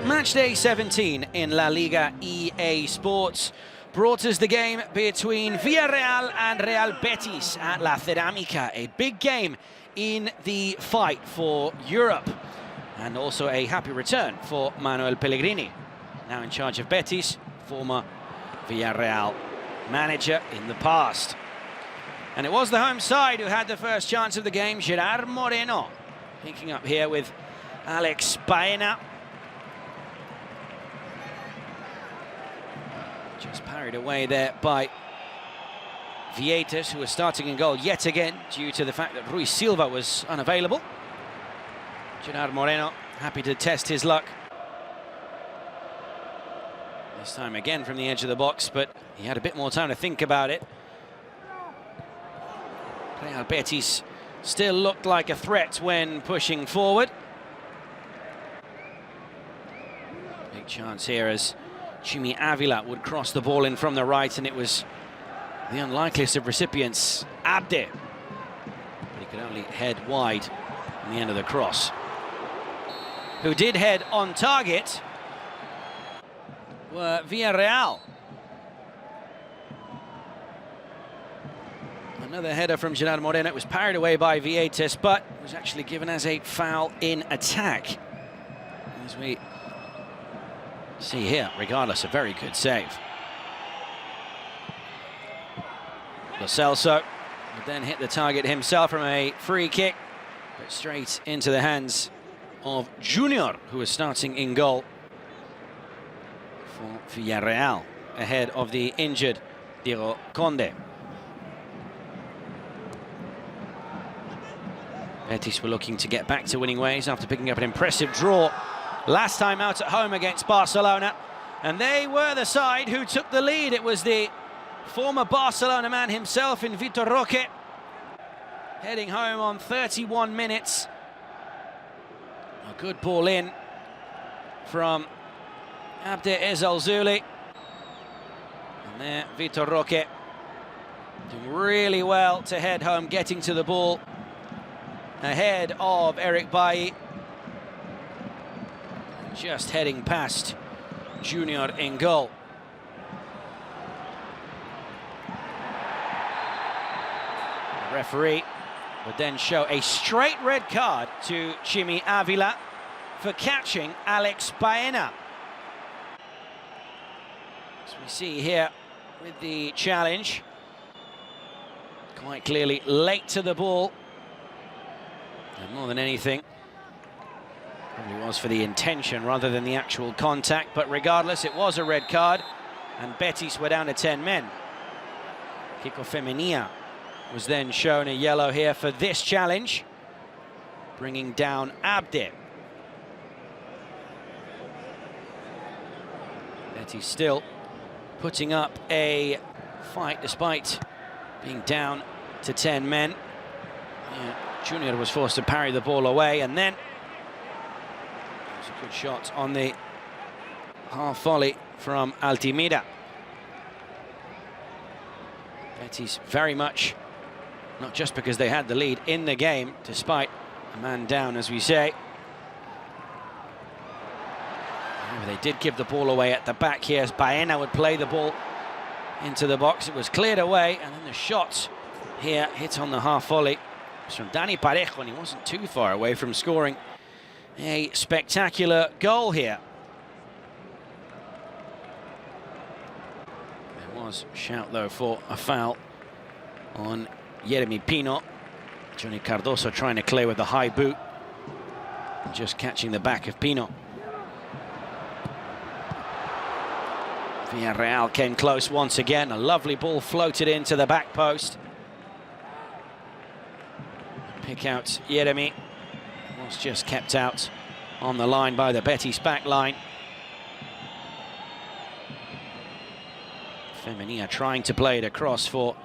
Matchday 17 in La Liga EA Sports brought us the game between Villareal and Real Betis at La Cerámica. A big game in the fight for Europe, and also a happy return for Manuel Pellegrini, now in charge of Betis, former Villareal manager in the past. And it was the home side who had the first chance of the game. Gerard Moreno picking up here with Alex Baena. Just parried away there by Betis, who was starting in goal yet again due to the fact that Rui Silva was unavailable. Gerard Moreno happy to test his luck. This time again from the edge of the box, but he had a bit more time to think about it. Real Betis still looked like a threat when pushing forward. Big chance here as Chimi Avila would cross the ball in from the right, and it was the unlikeliest of recipients, Abde. But he could only head wide on the end of the cross. Who did head on target were Villareal. Another header from Gerard Moreno. It was parried away by Betis, but was actually given as a foul in attack. As we see here, regardless, a very good save. Lo Celso would then hit the target himself from a free kick, but straight into the hands of Junior, who was starting in goal for Villareal, ahead of the injured Diego Conde. Betis were looking to get back to winning ways after picking up an impressive draw last time out at home against Barcelona. And they were the side who took the lead. It was the former Barcelona man himself in Vitor Roque, heading home on 31 minutes. A good ball in from Abde Ezzalzouli. And there, Vitor Roque doing really well to head home, getting to the ball ahead of Eric Bailly. Just heading past Junior in goal. The referee would then show a straight red card to Chimi Avila for catching Alex Baena. As we see here with the challenge, quite clearly late to the ball. And more than anything, probably was for the intention rather than the actual contact, but regardless, it was a red card, and Betis were down to 10 men. Kiko Femenia was then shown a yellow here for this challenge, bringing down Abde. Betis still putting up a fight despite being down to 10 men. Yeah. Junior was forced to parry the ball away, and then it was a good shot on the half volley from Altimira. Betis very much, not just because they had the lead in the game, despite a man down, as we say. However, they did give the ball away at the back here as Baena would play the ball into the box. It was cleared away, and then the shot here hit on the half volley. From Dani Parejo, and he wasn't too far away from scoring a spectacular goal here. There was a shout, though, for a foul on Yeremy Pino. Johnny Cardoso trying to clear with the high boot, and just catching the back of Pino. Villareal came close once again. A lovely ball floated into the back post. Pick out Yeremy, was just kept out on the line by the Betis back line. Femenia trying to play it across for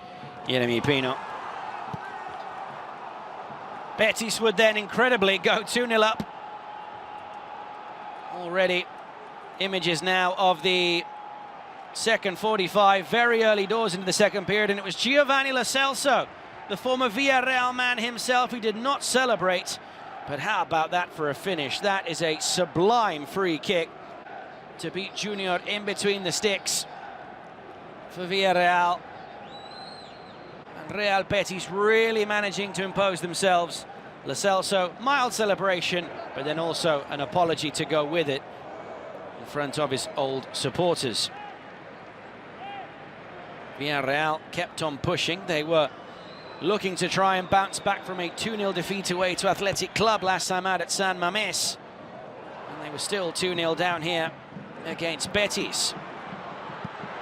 Yeremy Pino. Betis would then incredibly go 2-0 up. Already images now of the second 45, very early doors into the second period, and it was Giovanni Lo Celso, the former Villareal man himself, who did not celebrate. But how about that for a finish? That is a sublime free kick to beat Junior in between the sticks for Villareal. And Real Betis really managing to impose themselves. Lo Celso, mild celebration, but then also an apology to go with it in front of his old supporters. Villareal kept on pushing. They were looking to try and bounce back from a 2-0 defeat away to Athletic Club last time out at San Mamés. And they were still 2-0 down here against Betis.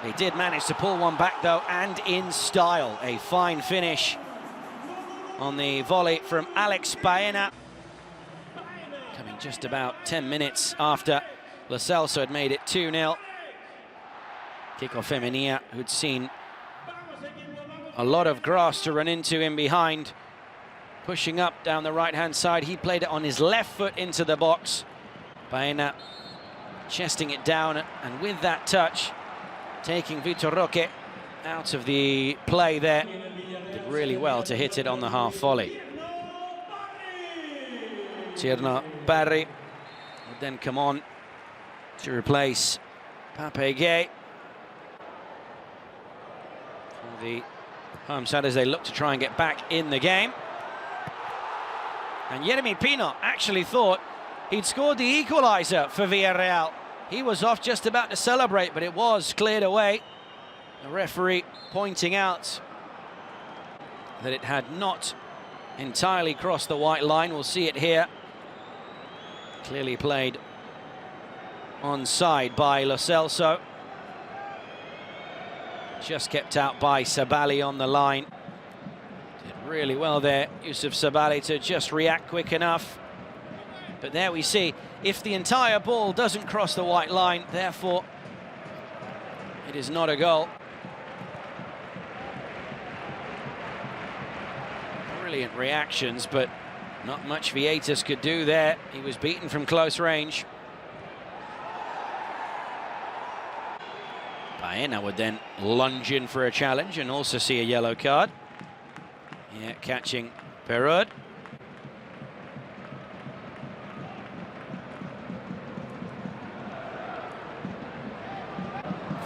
They did manage to pull one back though, and in style. A fine finish on the volley from Alex Baena. Coming just about 10 minutes after Lo Celso had made it 2-0. Kiko Femenia, who'd seen a lot of grass to run into in behind. Pushing up down the right-hand side. He played it on his left foot into the box. Baena chesting it down, and with that touch, taking Vitor Roque out of the play there. Did really well to hit it on the half volley. Tierno Barry would then come on to replace Pape Gay. For the home side as they look to try and get back in the game. And Yeremy Pino actually thought he'd scored the equaliser for Villareal. He was off just about to celebrate, but it was cleared away. The referee pointing out that it had not entirely crossed the white line. We'll see it here. Clearly played onside by Lo Celso. Just kept out by Sabali on the line. Did really well there, Youssouf Sabali, to just react quick enough. But there we see, if the entire ball doesn't cross the white line, therefore it is not a goal. Brilliant reactions, but not much Vietas could do there. He was beaten from close range. Baena would then lunge in for a challenge and also see a yellow card. Yeah, catching Perud.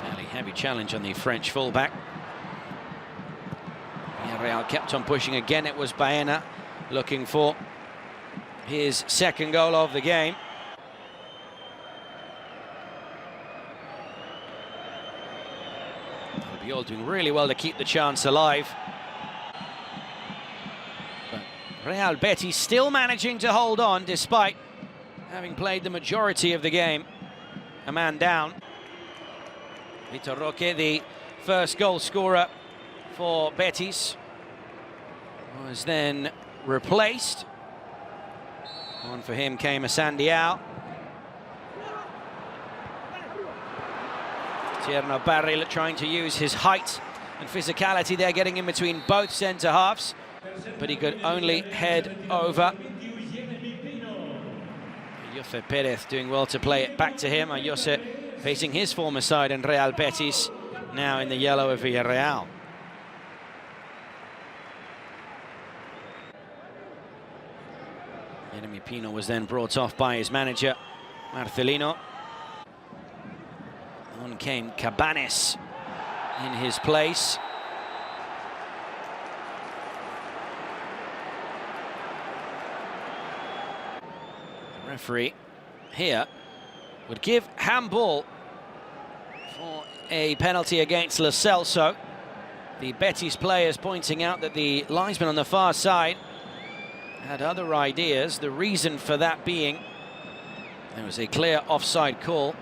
Fairly heavy challenge on the French fullback. Villareal kept on pushing again. It was Baena looking for his second goal of the game. You're doing really well to keep the chance alive. But Real Betis still managing to hold on despite having played the majority of the game. A man down. Vitor Roque, the first goal scorer for Betis, was then replaced. On for him came Asandiao. Tierno Barry trying to use his height and physicality there, getting in between both centre-halves, but he could only head over. Jose Perez doing well to play it back to him. Jose facing his former side in Real Betis, now in the yellow of Villareal. Yeremy Pino was then brought off by his manager, Marcelino. On came Cabanes in his place. The referee here would give handball for a penalty against Lo Celso. The Betis players pointing out that the linesman on the far side had other ideas. The reason for that being there was a clear offside call.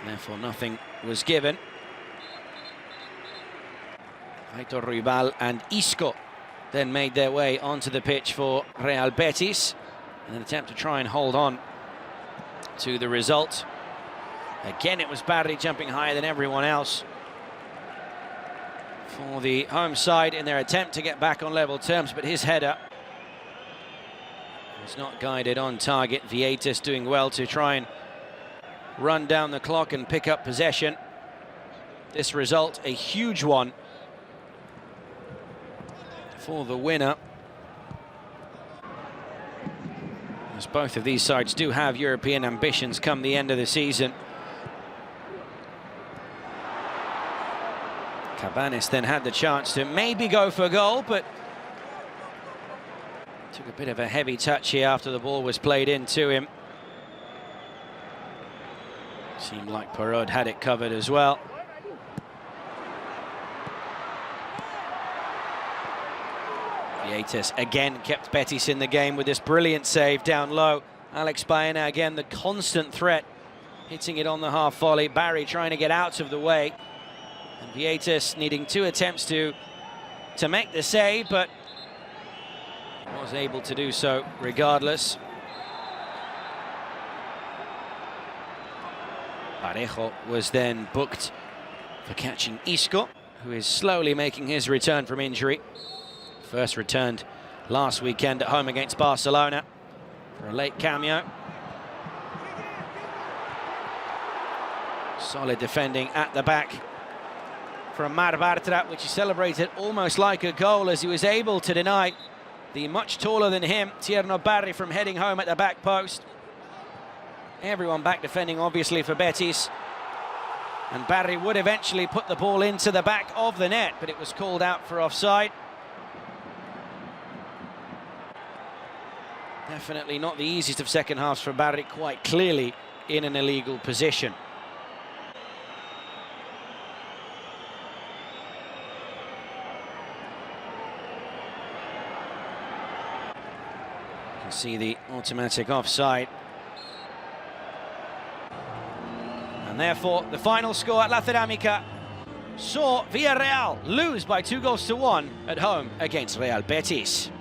Therefore, nothing was given. Aitor Ruibal and Isco then made their way onto the pitch for Real Betis in an attempt to try and hold on to the result. Again, it was Barry jumping higher than everyone else for the home side in their attempt to get back on level terms, but his header was not guided on target. Vietas doing well to try and run down the clock and pick up possession. This result, a huge one for the winner. as both of these sides do have European ambitions come the end of the season. Cabanis then had the chance to maybe go for goal, but took a bit of a heavy touch here after the ball was played into him. Seemed like Parod had it covered as well. Betis again kept Betis in the game with this brilliant save down low. Alex Baena again, the constant threat, hitting it on the half volley. Barry trying to get out of the way. And Betis needing 2 attempts to make the save, but was able to do so regardless. Parejo was then booked for catching Isco, who is slowly making his return from injury. First returned last weekend at home against Barcelona for a late cameo. Solid defending at the back from Mar Bartra, which he celebrated almost like a goal as he was able to deny the much taller than him Tierno Barry from heading home at the back post. Everyone back defending obviously for Betis, and Barry would eventually put the ball into the back of the net, but it was called out for offside. Definitely not the easiest of second halves for Barry, quite clearly in an illegal position. You can see the automatic offside. And therefore, the final score at La Ceramica saw Villareal lose by 2-1 at home against Real Betis.